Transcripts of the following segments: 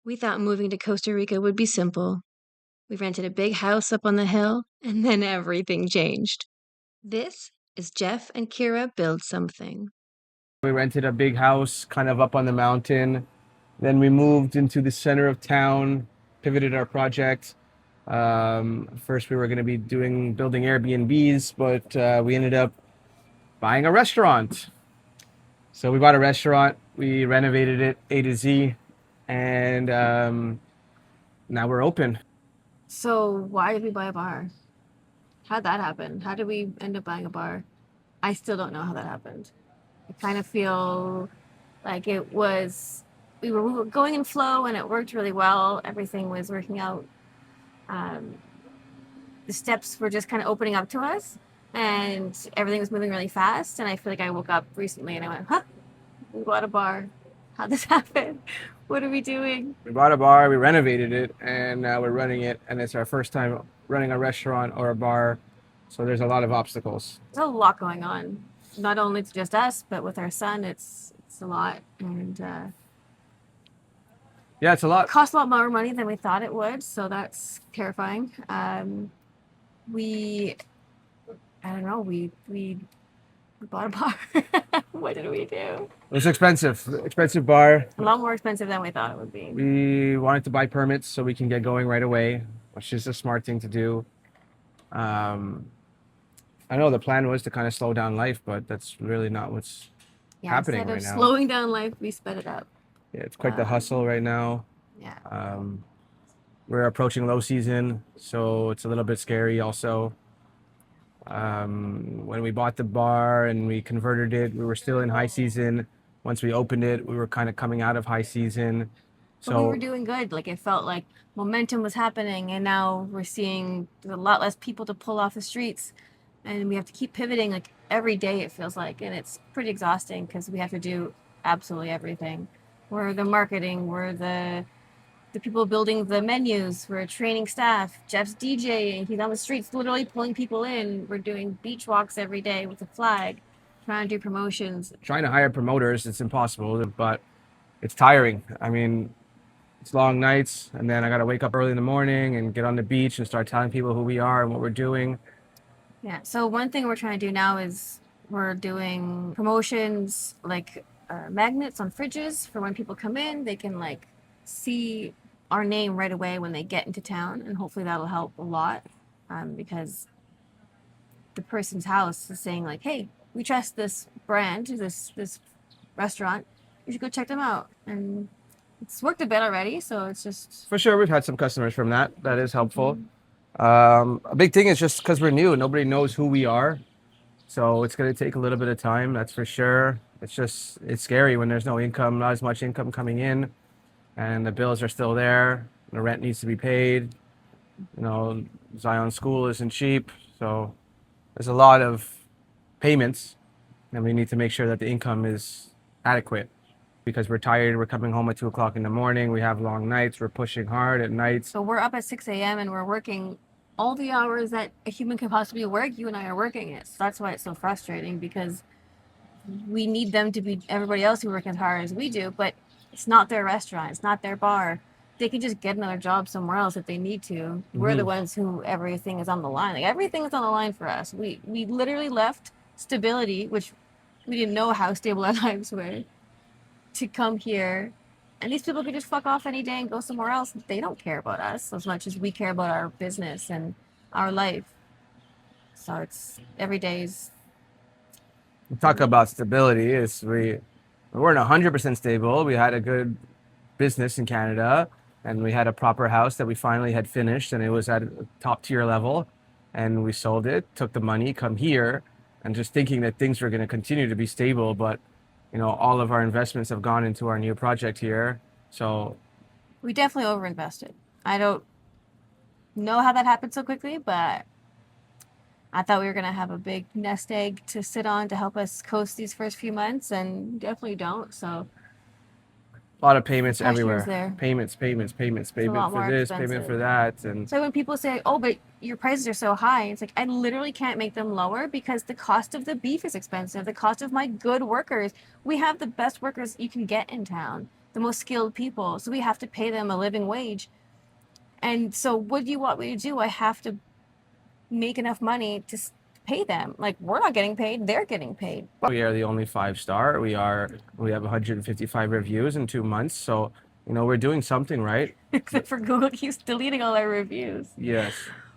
We thought moving to Costa Rica would be simple. We rented a big house up on the hill, and then everything changed. This is Jeff and Kira Build Something. We rented a big house kind of up on the mountain. Then we moved into the center of town, pivoted our project. First, we were going to be building Airbnbs, but we ended up buying a restaurant. So we bought a restaurant, we renovated it A to Z, and now we're open. So why did we buy a bar? How'd that happen? How did we end up buying a bar? I still don't know how that happened. I kind of feel like we were going in flow and it worked really well. Everything was working out. Um, the steps were just kind of opening up to us and everything was moving really fast. And I feel like I woke up recently and I went, huh, we bought a bar. How'd this happen? What are we doing? We bought a bar, we renovated it, and now we're running it. And it's our first time running a restaurant or a bar. So there's a lot of obstacles. There's a lot going on. Not only to just us, but with our son, it's a lot. And Yeah, it's a lot. it costs a lot more money than we thought it would. So that's terrifying. We, I don't know, we bought a bar. What did we do? It was expensive bar. A lot more expensive than we thought it would be. We wanted to buy permits so we can get going right away, which is a smart thing to do. I know the plan was to kind of slow down life, but that's really not what's happening Instead right of now. slowing down life, we sped it up. Yeah, it's quite the hustle right now. Yeah. We're approaching low season, so it's a little bit scary also. When we bought the bar and we converted it, we were still in high season. Once we opened it, we were kind of coming out of high season. But we were doing good. Like it felt like momentum was happening, and now we're seeing there's a lot less people to pull off the streets, and we have to keep pivoting like every day. It feels like, and it's pretty exhausting because we have to do absolutely everything. We're the marketing. We're the people building the menus. We're training staff. Jeff's DJing. He's on the streets, literally pulling people in. We're doing beach walks every day with a flag, trying to do promotions. Trying to hire promoters, it's impossible, but it's tiring. I mean, it's long nights, and then I got to wake up early in the morning and get on the beach and start telling people who we are and what we're doing. Yeah. So one thing we're trying to do now is we're doing promotions like magnets on fridges for when people come in. They can like see our name right away when they get into town, and hopefully that'll help a lot because the person's house is saying like, "Hey, we trust this brand, this restaurant. You should go check them out." And it's worked a bit already, so it's just For sure, we've had some customers from that. That is helpful. A big thing is just because we're new, nobody knows who we are. So it's going to take a little bit of time, that's for sure. It's scary when there's no income, not as much income coming in, and the bills are still there. The rent needs to be paid. You know, Zion School isn't cheap. So there's a lot of payments, and we need to make sure that the income is adequate because we're tired. We're coming home at 2 o'clock in the morning. We have long nights. We're pushing hard at nights. so we're up at 6 a.m. and we're working all the hours that a human can possibly work. You and I are working it. So that's why it's so frustrating because we need them to be everybody else who work as hard as we do, but it's not their restaurant. It's not their bar. They can just get another job somewhere else if they need to. We're the ones who everything is on the line. Like everything is on the line for us. We literally left stability, which we didn't know how stable our lives were, to come here. And these people could just fuck off any day and go somewhere else. They don't care about us as much as we care about our business and our life. So it's every day's Talk about stability. We weren't 100% stable. We had a good business in Canada, and we had a proper house that we finally had finished, and it was at a top tier level, and we sold it, took the money, come here, and just thinking that things were going to continue to be stable. But all of our investments have gone into our new project here. So we definitely overinvested. I don't know how that happened so quickly, but I thought we were going to have a big nest egg to sit on to help us coast these first few months, and definitely don't. So a lot of payments cashiers everywhere. there. Payments, payment lot for more this, payment expensive. for that, and So when people say, "Oh, but your prices are so high," it's like I literally can't make them lower because the cost of the beef is expensive. The cost of my good workers. We have the best workers you can get in town. the most skilled people. So we have to pay them a living wage. And so what do you want me to do? I have to make enough money to pay them. Like, we're not getting paid, they're getting paid. We are the only 5-star. We have 155 reviews in 2 months. So, we're doing something right. Except for Google keeps deleting all our reviews. Yes.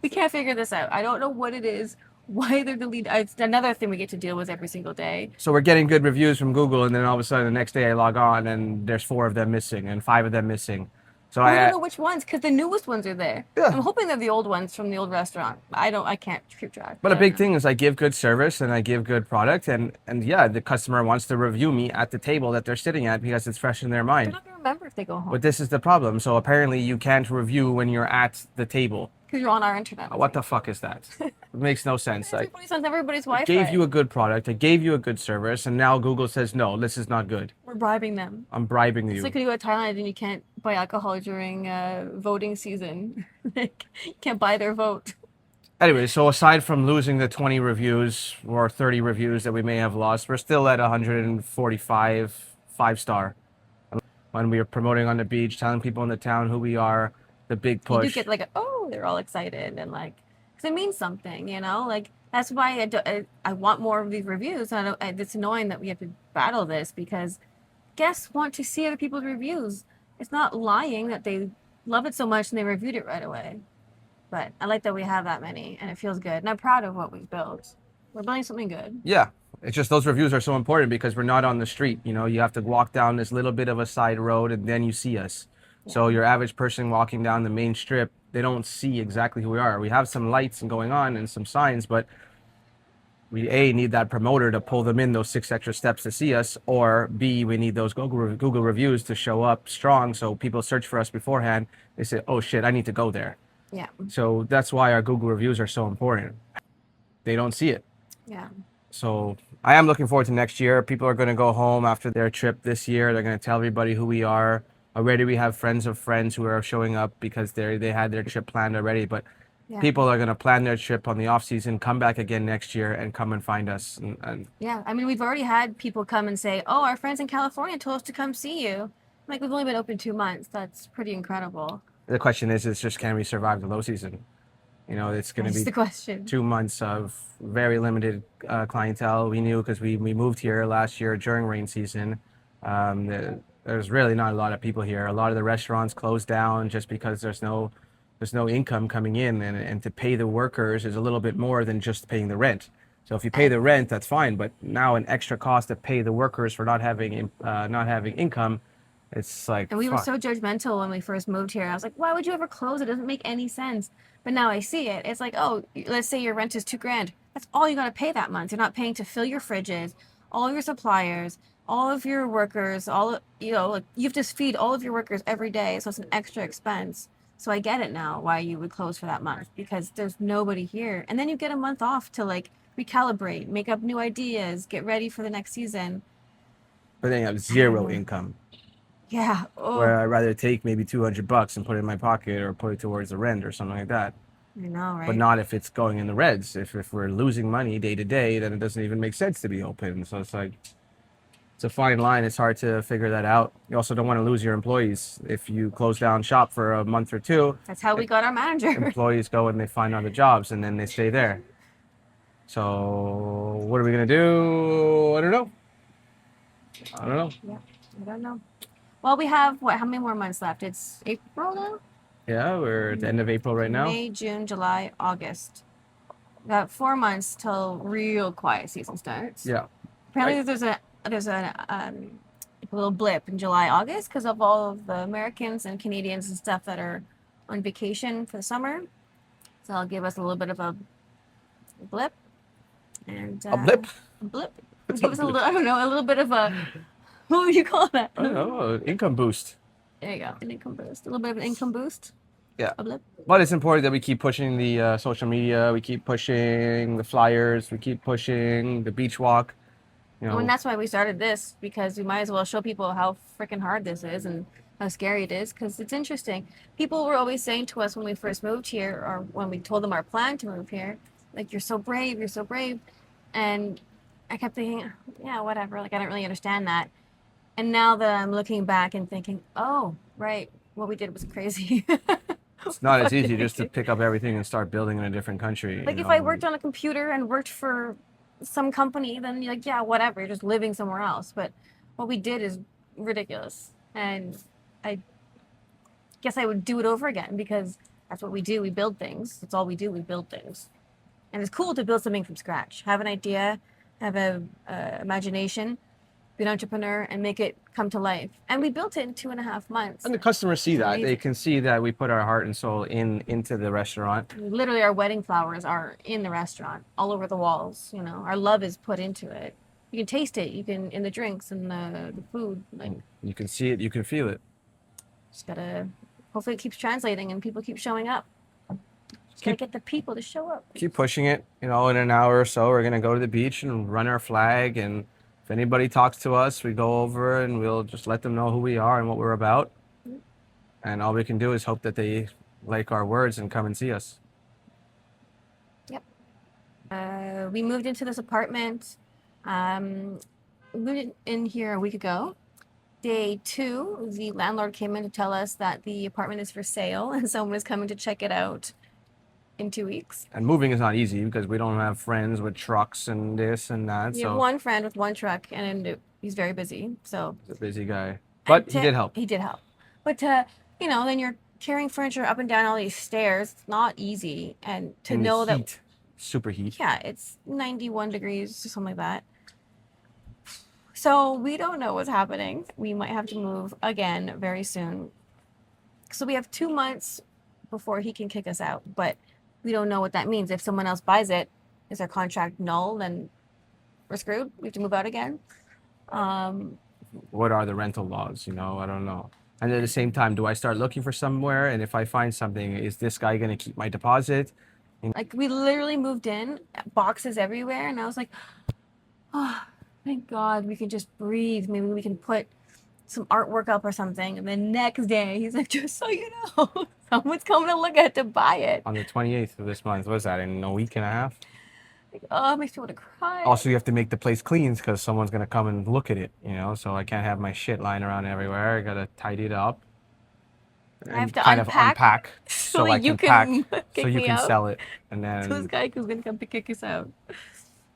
We can't figure this out. I don't know what it is, why they're deleting. It's another thing we get to deal with every single day. So we're getting good reviews from Google, and then all of a sudden the next day I log on and there's 4 of them missing and 5 of them missing. So We don't know which ones because the newest ones are there. Yeah. I'm hoping they're the old ones from the old restaurant. I can't keep track. But a big thing is I give good service and I give good product, and yeah, the customer wants to review me at the table that they're sitting at because it's fresh in their They're mind. not gonna remember if they go home But this is the problem. So apparently you can't review when you're at the table. because you're on our internet. What the fuck is that? It makes no sense. Everybody's on everybody's I Wi-Fi. gave you a good product, I gave you a good service, and now Google says no, this is not good. We're bribing them. I'm bribing you. It's like when you go to Thailand and you can't buy alcohol during voting season. Like, you can't buy their vote. Anyway, so aside from losing the 20 reviews or 30 reviews that we may have lost, we're still at 145 5-star. When we are promoting on the beach, telling people in the town who we are, the big push. You do get like, they're all excited and like, because it means something, Like, that's why I want more of these reviews. It's annoying that we have to battle this because guests want to see other people's reviews. It's not lying that they love it so much and they reviewed it right away. But I like that we have that many and it feels good. And I'm proud of what we've built. We're building something good. Yeah, it's just those reviews are so important because we're not on the street. You have to walk down this little bit of a side road and then you see us. Yeah. So your average person walking down the main strip, they don't see exactly who we are. We have some lights and going on and some signs, but we need that promoter to pull them in those 6 extra steps to see us, or B, we need those Google reviews to show up strong so people search for us beforehand. They say, oh shit, I need to go there. Yeah. So that's why our Google reviews are so important. They don't see it. Yeah. So I am looking forward to next year. People are going to go home after their trip this year. They're going to tell everybody who we are. Already we have friends of friends who are showing up because they had their trip planned already. But yeah, people are going to plan their trip on the off season, come back again next year and come and find us. And yeah, I mean, we've already had people come and say, oh, our friends in California told us to come see you. Like, we've only been open 2 months. That's pretty incredible. The question is just, can we survive the low season? It's going to be the question. 2 months of very limited clientele. We knew because we moved here last year during rain season. There's really not a lot of people here. A lot of the restaurants closed down just because there's no income coming in, and to pay the workers is a little bit more than just paying the rent. So if you pay the rent, that's fine, but now an extra cost to pay the workers for not having income, it's like. And we were so judgmental when we first moved here. I was like, why would you ever close? It doesn't make any sense. But now I see it. It's like, oh, let's say your rent is $2,000. That's all you got to pay that month. You're not paying to fill your fridges, all your suppliers, all of your workers, like you have to feed all of your workers every day. So it's an extra expense. So I get it now why you would close for that month, because there's nobody here. And then you get a month off to like recalibrate, make up new ideas, get ready for the next season. But then you have zero income. Yeah. Oh. Where I'd rather take maybe $200 and put it in my pocket or put it towards the rent or something like that. I know, right? But not if it's going in the reds. If we're losing money day to day, then it doesn't even make sense to be open. So it's like, it's a fine line. It's hard to figure that out. You also don't want to lose your employees. If you close down shop for a month or two. That's how we got our manager. Employees go and they find other jobs and then they stay there. So what are we going to do? I don't know. Yeah, I don't know. Well, we have, how many more months left? It's April now? Yeah, we're at the end of April right now. May, June, July, August. We got 4 months till real quiet season starts. Yeah. Apparently there's a little blip in July, August because of all of the Americans and Canadians and stuff that are on vacation for the summer. So I'll give us a little bit of a blip. And a blip? A blip. Give us a little bit of a, what would you call that? I don't know, an income boost. There you go, an income boost. A little bit of an income boost. Yeah. A blip. But it's important that we keep pushing the social media, we keep pushing the flyers, we keep pushing the beach walk. And that's why we started this, because we might as well show people how freaking hard this is and how scary it is, because it's interesting. People were always saying to us when we first moved here, or when we told them our plan to move here, like, you're so brave, you're so brave. And I kept thinking, yeah, whatever. Like, I don't really understand that. And now that I'm looking back and thinking, oh, right, what we did was crazy. It's not as What did easy we just to do? pick up everything and start building in a different country, you Like if I know. worked on a computer and worked for some company, then you're like, yeah, whatever, you're just living somewhere else. But what we did is ridiculous. And I guess I would do it over again because that's what we do. We build things. That's all we do. We build things. And it's cool to build something from scratch. Have an idea, have a imagination, be an entrepreneur, and make it come to life. And we built it in 2.5 months. And the customers see It's that. They amazing. can see that we put our heart and soul into the restaurant. Literally, our wedding flowers are in the restaurant, all over the walls. You know, our love is put into it. You can taste it. You can in the drinks and the food. Like, You can see it, you can feel it. just gotta. Hopefully, it keeps translating and people keep showing up. Just gotta get the people to show up. Keep pushing it. You know, in an hour or so, we're gonna go to the beach and run our flag. And if anybody talks to us, we go over and we'll just let them know who we are and what we're about. And all we can do is hope that they like our words and come and see us. Yep. We moved into this apartment. We moved in here a week ago. Day 2, the landlord came in to tell us that the apartment is for sale and someone is coming to check it out in 2 weeks. And moving is not easy because we don't have friends with trucks and this and that. We have So one friend with one truck and he's very busy. So he's a busy guy. But he did help. He did help. But then you're carrying furniture up and down all these stairs. It's not easy. And to In the know that, heat, super heat. yeah, it's 91 degrees or something like that. So we don't know what's happening. We might have to move again very soon. So we have 2 months before he can kick us out, but we don't know what that means. If someone else buys it, is our contract null? Then we're screwed. We have to move out again. What are the rental laws? You know, I don't know. And at the same time, do I start looking for somewhere? And if I find something, is this guy going to keep my deposit? Like we literally moved in, boxes everywhere, and I was like, oh, thank God we can just breathe. Maybe we can put some artwork up or something. And the next day, he's like, just so you know, someone's coming to look at it to buy it. On the 28th of this month, what's that, in a week and a half? Like, oh, it makes me want to cry. Also, you have to make the place clean because someone's going to come and look at it, you know? So I can't have my shit lying around everywhere. I got to tidy it up. I have And to kind of unpack so I you can pack can so kick you me can out. sell it. And So this then, guy who's gonna come to kick us out.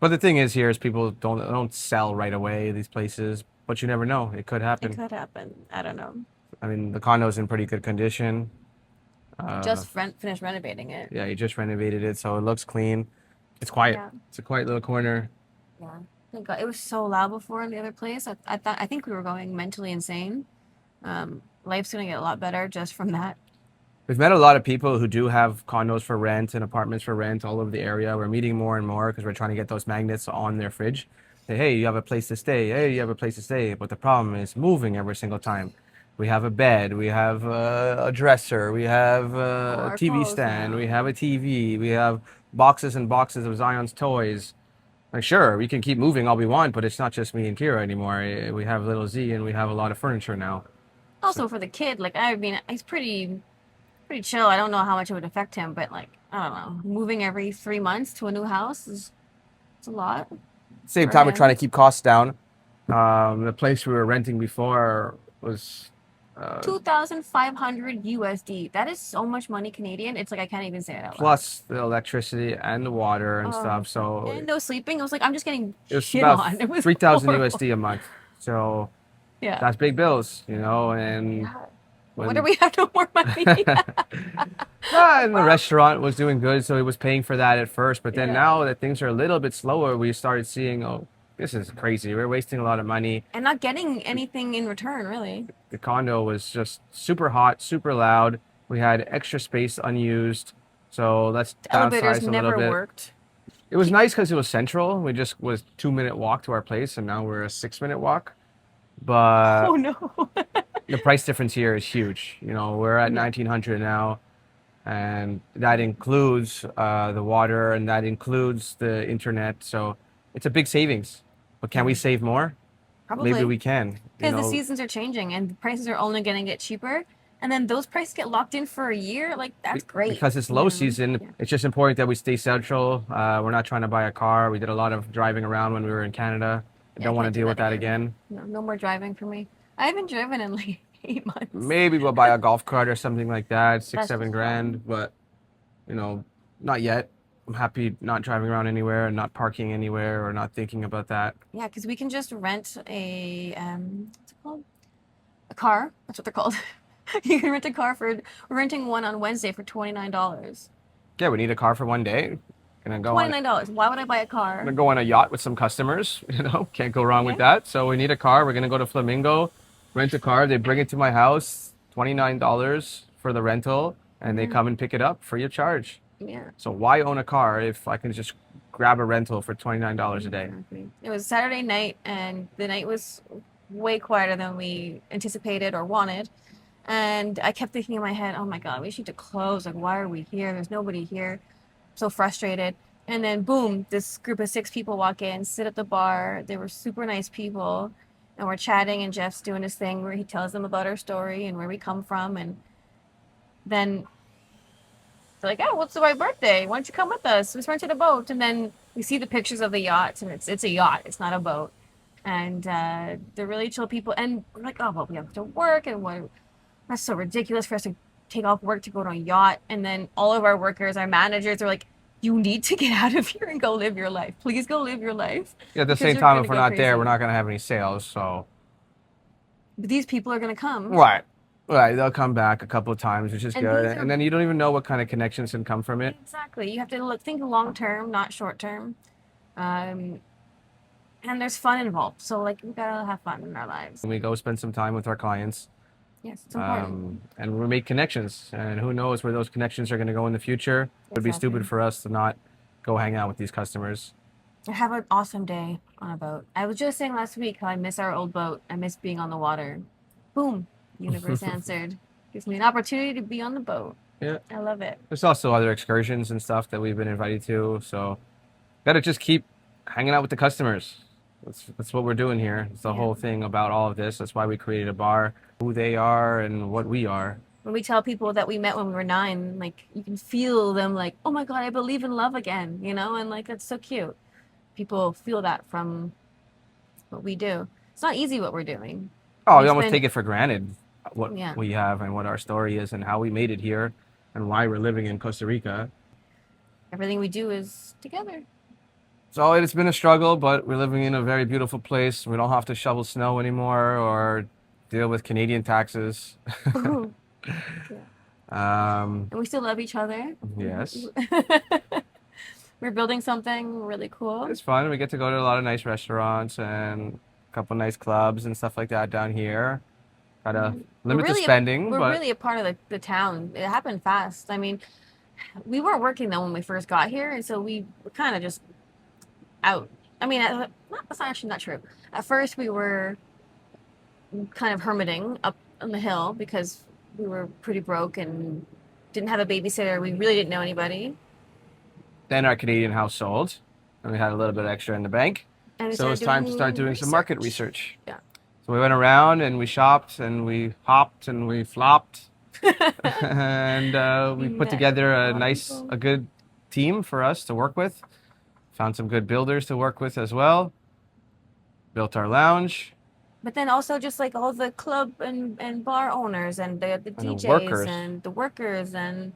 but the thing is here is people don't sell right away these places, but you never know. It could It happen. could happen. I don't know. I mean, the condo's in pretty good condition. Just finished renovating it. Yeah, you just renovated it, so it looks clean. It's quiet. Yeah. It's a quiet little corner. Yeah. Thank God. It was so loud before in the other place. I think we were going mentally insane. Life's gonna get a lot better just from that. We've met a lot of people who do have condos for rent and apartments for rent all over the area. We're meeting more and more because we're trying to get those magnets on their fridge. Say, hey, you have a place to stay. Hey, you have a place to stay. But the problem is moving every single time. We have a bed, we have a dresser, we have a Our TV clothes stand, now. we have a TV, we have boxes and boxes of Zion's toys. Like, sure, we can keep moving all we want, but it's not just me and Kira anymore. We have little Z and we have a lot of furniture now. Also for the kid, like I mean, he's pretty chill. I don't know how much it would affect him, but like I don't know, moving every 3 months to a new house it's a lot. Same For time, we're him. trying to keep costs down. The place we were renting before was 2,500 USD. That is so much money Canadian. It's like I can't even say it out loud. plus the electricity and the water and stuff. So And no sleeping. I was like, I'm just getting it was shit about on. It was 3,000 horrible. USD a month. So Yeah. that's big bills, you know. And When do we have no more money? and the restaurant was doing good, so it was paying for that at first. But then Yeah. now that things are a little bit slower, we started seeing, oh, this is crazy. We're wasting a lot of money. And not getting anything in return, really. The condo was just super hot, super loud. We had extra space unused. So let's Elevators downsize a never little bit. worked. It was nice because it was central. We just was 2-minute walk to our place, and now we're a 6-minute walk. But Oh no. the price difference here is huge. You know, we're at 1,900 now, and that includes the water, and that includes the internet. So it's a big savings. But can we save more? Probably. Maybe we can. You Because the know, seasons are changing and the prices are only going to get cheaper. And then those prices get locked in for a year. Like, that's great. because it's low Yeah. season. Yeah. It's just important that we stay central. We're not trying to buy a car. We did a lot of driving around when we were in Canada. I don't want to deal with that again. No, no more driving for me. I haven't driven in like 8 months. Maybe we'll buy a golf cart or something like that, six, That's seven just grand, but you know, not yet. I'm happy not driving around anywhere and not parking anywhere or not thinking about that. Yeah, because we can just rent a what's it called? A car. That's what they're called. You can rent a car for. We're renting one on Wednesday for $29. Yeah, we need a car for one day. Gonna go on $29. Why would I buy a car? gonna go on a yacht with some customers, can't go wrong with Yeah. that. So we need a car. We're gonna go to Flamingo, rent a car. They bring it to my house, $29 for the rental, and they come and pick it up free of charge. Yeah. So why own a car if I can just grab a rental for $29 a day? Exactly. It was Saturday night, and the night was way quieter than we anticipated or wanted. And I kept thinking in my head, oh my God, we just need to close. Like, why are we here? There's nobody here. So frustrated. And then, boom, this group of 6 people walk in, sit at the bar. They were super nice people. And we're chatting, and Jeff's doing his thing where he tells them about our story and where we come from. And then they're like, oh, what's my birthday? Why don't you come with us? We rented a boat. And then we see the pictures of the yachts, and it's a yacht. It's not a boat. And they're really chill people. And we're like, oh, well, we have to work. And what? That's so ridiculous for us to take off work to go to a yacht. And then all of our workers, our managers are like, you need to get out of here and go live your life. Please go live your life. Yeah, at the Because same you're time, gonna if we're go not there, crazy. we're not gonna have any sales. So But these people are going to come. right, right, they'll come back a couple of times, which is And good. these are- And then you don't even know what kind of connections can come from it. Exactly. You have to think long term, not short term. And there's fun involved. So, like, we got to have fun in our lives. And we go spend some time with our clients. Yes, it's important. And we make connections, and who knows where those connections are going to go in the future. It would be Exactly. stupid for us to not go hang out with these customers. And have an awesome day on a boat. I was just saying last week how I miss our old boat. I miss being on the water. Boom. Universe answered. Gives me an opportunity to be on the boat. Yeah. I love it. There's also other excursions and stuff that we've been invited to, so gotta just keep hanging out with the customers. That's what we're doing here. It's the Yeah. whole thing about all of this. That's why we created a bar, who they are and what we are. When we tell people that we met when we were 9, like, you can feel them like, oh my God, I believe in love again, and like, that's so cute. People feel that from what we do. It's not easy what we're doing. Oh, We we almost spend- take it for granted what Yeah. we have and what our story is and how we made it here and why we're living in Costa Rica. Everything we do is together. So it's been a struggle, but we're living in a very beautiful place. We don't have to shovel snow anymore or deal with Canadian taxes. And we still love each other. Yes. We're building something really cool. It's fun. We get to go to a lot of nice restaurants and a couple nice clubs and stuff like that down here. Gotta limit the spending, We're but really a part of the town. It happened fast. I mean, we weren't working though when we first got here, and so we were kind of just out. I mean, that's actually not true. At first, we were kind of hermiting up on the hill because we were pretty broke and didn't have a babysitter. We really didn't know anybody. then our Canadian house sold, and we had a little bit extra in the bank. And we So it's time to start doing some market research. Yeah. So we went around and we shopped and we hopped and we flopped and we We put met together a lot of people. a good team for us to work with. Found some good builders to work with as well. Built our lounge. But then also just like all the club and bar owners and the the DJs workers. and the workers and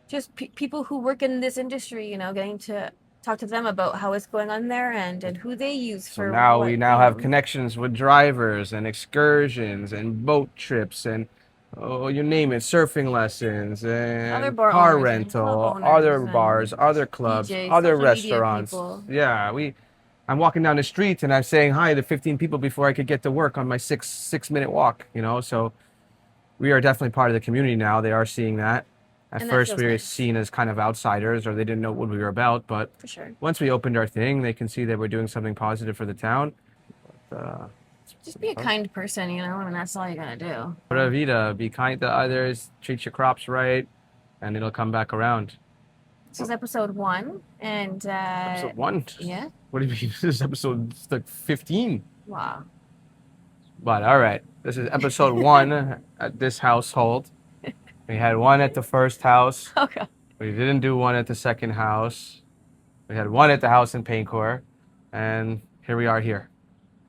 just people who work in this industry, getting to talk to them about how it's going on their end and who they use So for now what, we now have connections with drivers and excursions and boat trips and you name it, surfing lessons and Other bar car owners and rental, club owners other and bars, other clubs, DJs, other social media restaurants. people. Yeah, I'm walking down the street and I'm saying hi to 15 people before I could get to work on my six-minute walk, So we are definitely part of the community now. They are seeing that. At And that first feels we were nice. seen as kind of outsiders or they didn't know what we were about, but For sure. once we opened our thing, they can see that we're doing something positive for the town. But, Just be a kind person, and that's all you gotta do. Pura vida, be kind to others, treat your crops right, and it'll come back around. This is episode 1, and Episode 1? yeah, What do you mean? This is episode like 15. wow. But all right, this is episode 1 at this household. We had 1 at the first house. Okay. We didn't do 1 at the second house. We had 1 at the house in Paincourt, and here we are here.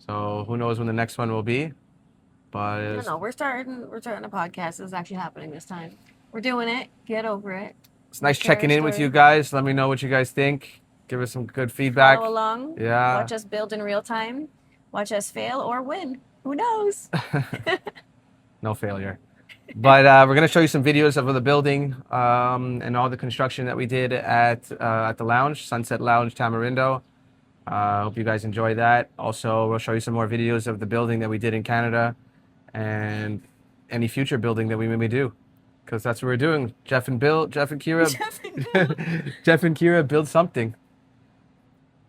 So who knows when the next one will be? But I don't know. We're starting a podcast. It's actually happening this time. We're doing it. Get over it. it's nice Share our checking in with you story. guys. Let me know what you guys think. Give us some good feedback. Follow along. Yeah. Watch us build in real time. Watch us fail or win. Who knows? No failure. But we're going to show you some videos of the building and all the construction that we did at the lounge, Sunset Lounge, Tamarindo. Hope you guys enjoy that. Also, we'll show you some more videos of the building that we did in Canada and any future building that we maybe do, because that's what we're doing. Jeff and Kira, Jeff and Kira build something.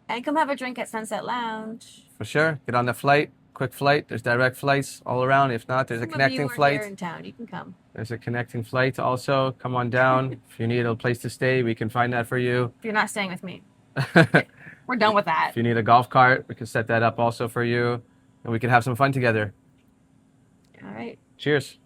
And come have a drink at Sunset Lounge. For sure. Get on the flight, quick flight. There's direct flights all around. If not, there's a connecting flight. Here in town, you can come. There's a connecting flight also. Come on down. If you need a place to stay, we can find that for you. If you're not staying with me, we're done with that. If you need a golf cart, we can set that up also for you, and we can have some fun together. All right. Cheers.